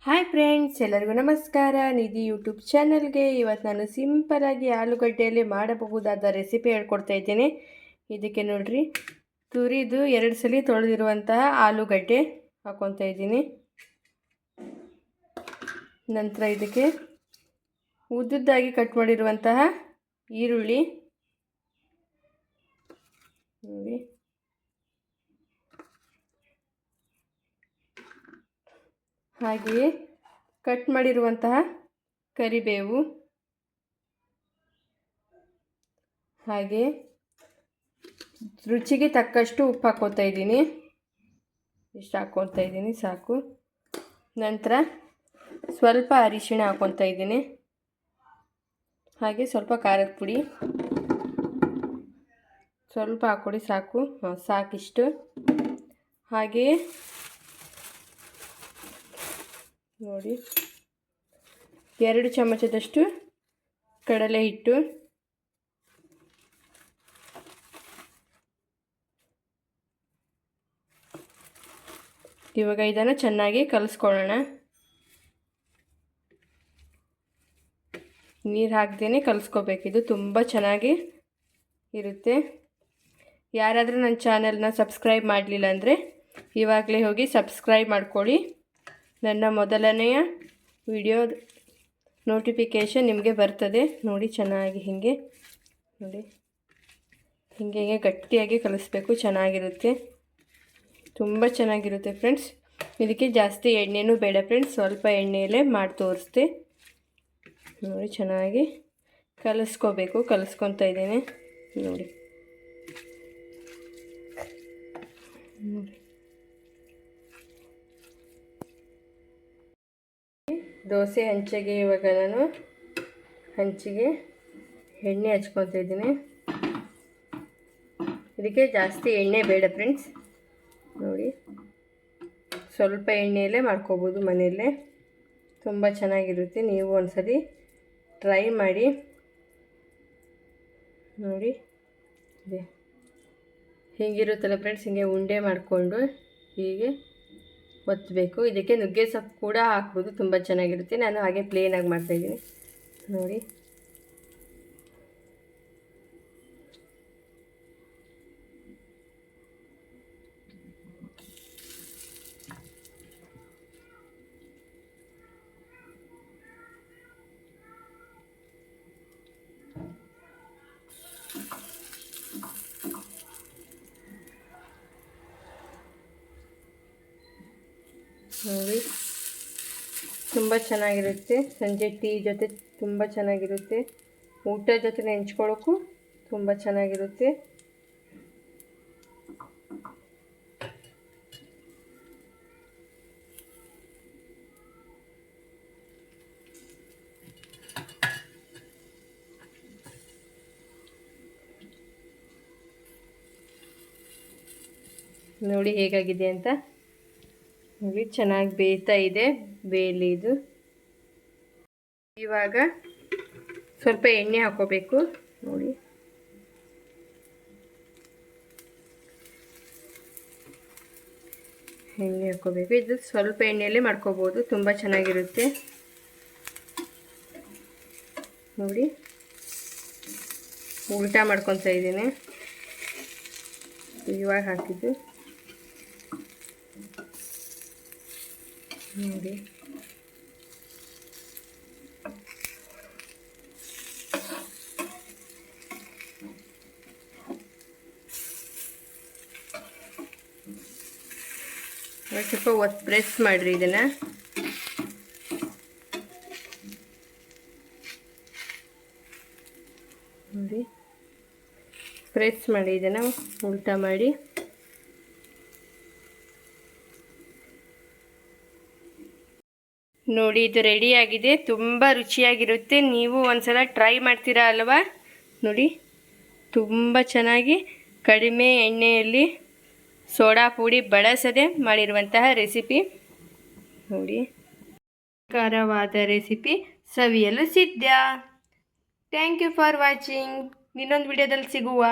Hi friends, ಎಲ್ಲರಿಗೂ ನಮಸ್ಕಾರ. ನಿಧಿ YouTube ಚಾನಲ್ಗೆ ಇವತ್ತು ನಾನು ಸಿಂಪಲಾಗಿ ಆಲೂಗಡ್ಡೆಯಲ್ಲಿ ಮಾಡಬಹುದಾದ ರೆಸಿಪಿ ಹೇಳ್ಕೊಡ್ತಾ ಇದ್ದೀನಿ. ಇದಕ್ಕೆ ನೋಡ್ರಿ, ತುರಿದು 2 ಸಲ ತೊಳೆದಿರುವಂತಹ ಆಲೂಗಡ್ಡೆ ಹಾಕ್ಕೊತಾ ಇದ್ದೀನಿ. ನಂತರ ಇದಕ್ಕೆ ಉದ್ದುದ್ದಾಗಿ ಕಟ್ ಮಾಡಿರುವಂತಹ ಈರುಳ್ಳಿ ನೋಡಿ, ಹಾಗೆಯೇ ಕಟ್ ಮಾಡಿರುವಂತಹ ಕರಿಬೇವು, ಹಾಗೆ ರುಚಿಗೆ ತಕ್ಕಷ್ಟು ಉಪ್ಪು ಹಾಕ್ಕೊತಾ ಇದ್ದೀನಿ. ಇಷ್ಟು ಹಾಕ್ಕೊತಾ ಇದ್ದೀನಿ, ಸಾಕು. ನಂತರ ಸ್ವಲ್ಪ ಅರಿಶಿಣ ಹಾಕ್ಕೊತಾ ಇದ್ದೀನಿ, ಹಾಗೆ ಸ್ವಲ್ಪ ಖಾರದ ಪುಡಿ ಸ್ವಲ್ಪ ಹಾಕ್ಕೊಡಿ, ಸಾಕು. ಸಾಕಿಷ್ಟು. ಹಾಗೆಯೇ ನೋಡಿ, 2 ಚಮಚದಷ್ಟು ಕಡಲೆ ಹಿಟ್ಟು, ಇವಾಗ ಇದನ್ನು ಚೆನ್ನಾಗಿ ಕಲಿಸ್ಕೊಳ್ಳೋಣ. ನೀರು ಹಾಕ್ದೇನೆ ಕಲಿಸ್ಕೋಬೇಕು, ಇದು ತುಂಬ ಚೆನ್ನಾಗಿ ಇರುತ್ತೆ. ಯಾರಾದರೂ ನನ್ನ ಚಾನಲ್ನ ಸಬ್ಸ್ಕ್ರೈಬ್ ಮಾಡಲಿಲ್ಲ ಅಂದರೆ ಇವಾಗಲೇ ಹೋಗಿ ಸಬ್ಸ್ಕ್ರೈಬ್ ಮಾಡ್ಕೊಳ್ಳಿ. ನನ್ನ ಮೊದಲನೆಯ ವಿಡಿಯೋ ನೋಟಿಫಿಕೇಷನ್ ನಿಮಗೆ ಬರ್ತದೆ. ನೋಡಿ, ಚೆನ್ನಾಗಿ ಹೀಗೆ ನೋಡಿ, ಹೀಗೆ ಗಟ್ಟಿಯಾಗಿ ಕಲಿಸ್ಬೇಕು, ಚೆನ್ನಾಗಿರುತ್ತೆ, ತುಂಬ ಚೆನ್ನಾಗಿರುತ್ತೆ ಫ್ರೆಂಡ್ಸ್. ಇದಕ್ಕೆ ಜಾಸ್ತಿ ಎಣ್ಣೆನೂ ಬೇಡ ಫ್ರೆಂಡ್ಸ್, ಸ್ವಲ್ಪ ಎಣ್ಣೆಯಲ್ಲೇ ಮಾಡಿ ತೋರಿಸ್ತೆ. ನೋಡಿ, ಚೆನ್ನಾಗಿ ಕಲಿಸ್ಕೋಬೇಕು. ಕಲಿಸ್ಕೊತಾ ಇದ್ದೇನೆ ನೋಡಿ. ದೋಸೆ ಹಂಚಿಗೆ ಇವಾಗ ನಾನು ಹಂಚಿಗೆ ಎಣ್ಣೆ ಹಚ್ಕೊತಾ ಇದ್ದೀನಿ. ಇದಕ್ಕೆ ಜಾಸ್ತಿ ಎಣ್ಣೆ ಬೇಡ ಫ್ರೆಂಡ್ಸ್. ನೋಡಿ, ಸ್ವಲ್ಪ ಎಣ್ಣೆಯಲ್ಲೇ ಮಾಡ್ಕೋಬೋದು ಮನೆಯಲ್ಲೇ, ತುಂಬ ಚೆನ್ನಾಗಿರುತ್ತೆ. ನೀವು ಒಂದ್ಸರಿ ಟ್ರೈ ಮಾಡಿ ನೋಡಿ. ಹೀಗಿರುತ್ತಲ್ಲ ಫ್ರೆಂಡ್ಸ್, ಹೀಗೆ ಉಂಡೆ ಮಾಡಿಕೊಂಡು ಹೀಗೆ ಒತ್ತಬೇಕು. ಇದಕ್ಕೆ ನುಗ್ಗೆ ಸೊಪ್ಪು ಕೂಡ ಹಾಕ್ಬೋದು, ತುಂಬ ಚೆನ್ನಾಗಿರುತ್ತೆ. ನಾನು ಹಾಗೆ ಪ್ಲೇನಾಗಿ ಮಾಡ್ತಾಯಿದ್ದೀನಿ ನೋಡಿ. ನೋಡಿ, ತುಂಬ ಚೆನ್ನಾಗಿರುತ್ತೆ. ಸಂಜೆ ಟೀ ಜೊತೆ ತುಂಬ ಚೆನ್ನಾಗಿರುತ್ತೆ, ಊಟ ಜೊತೆ ನೆಂಚ್ಕೊಳ್ಳೋಕ್ಕೂ ತುಂಬ ಚೆನ್ನಾಗಿರುತ್ತೆ. ನೋಡಿ ಹೇಗಾಗಿದೆ ಅಂತ. ನೋಡಿ, ಚೆನ್ನಾಗಿ ಬೇಯ್ತಾ ಇದೆ, ಬೇಯಲಿ ಇದು. ಇವಾಗ ಸ್ವಲ್ಪ ಎಣ್ಣೆ ಹಾಕ್ಕೋಬೇಕು ನೋಡಿ. ಎಣ್ಣೆ ಹಾಕ್ಕೋಬೇಕು. ಇದು ಸ್ವಲ್ಪ ಎಣ್ಣೆಯಲ್ಲೇ ಮಾಡ್ಕೋಬೋದು, ತುಂಬ ಚೆನ್ನಾಗಿರುತ್ತೆ ನೋಡಿ. ಉಲ್ಟಾ ಮಾಡ್ಕೊತಾ ಇದ್ದೀನಿ, ಇವಾಗ ಹಾಕಿದ್ದು ನೋಡಿ. ಸ್ವಲ್ಪ ಪ್ರೆಸ್ ಮಾಡಿರಿ ಇದನ್ನು. ನೋಡಿ, ಪ್ರೆಸ್ ಮಾಡಿ ಇದನ್ನು ಉಲ್ಟಾ ಮಾಡಿ. ನೋಡಿ, ಇದು ರೆಡಿಯಾಗಿದೆ, ತುಂಬ ರುಚಿಯಾಗಿರುತ್ತೆ. ನೀವು ಒಂದ್ಸಲ ಟ್ರೈ ಮಾಡ್ತೀರಾ ಅಲ್ವಾ? ನೋಡಿ, ತುಂಬ ಚೆನ್ನಾಗಿ ಕಡಿಮೆ ಎಣ್ಣೆಯಲ್ಲಿ ಸೋಡಾ ಪುಡಿ ಬಳಸದೆ ಮಾಡಿರುವಂತಹ ರೆಸಿಪಿ ನೋಡಿ. ಖಾರವಾದ ರೆಸಿಪಿ ಸವಿಯಲು ಸಿದ್ಧ. Thank you for watching. ಇನ್ನೊಂದು ವಿಡಿಯೋದಲ್ಲಿ ಸಿಗುವ.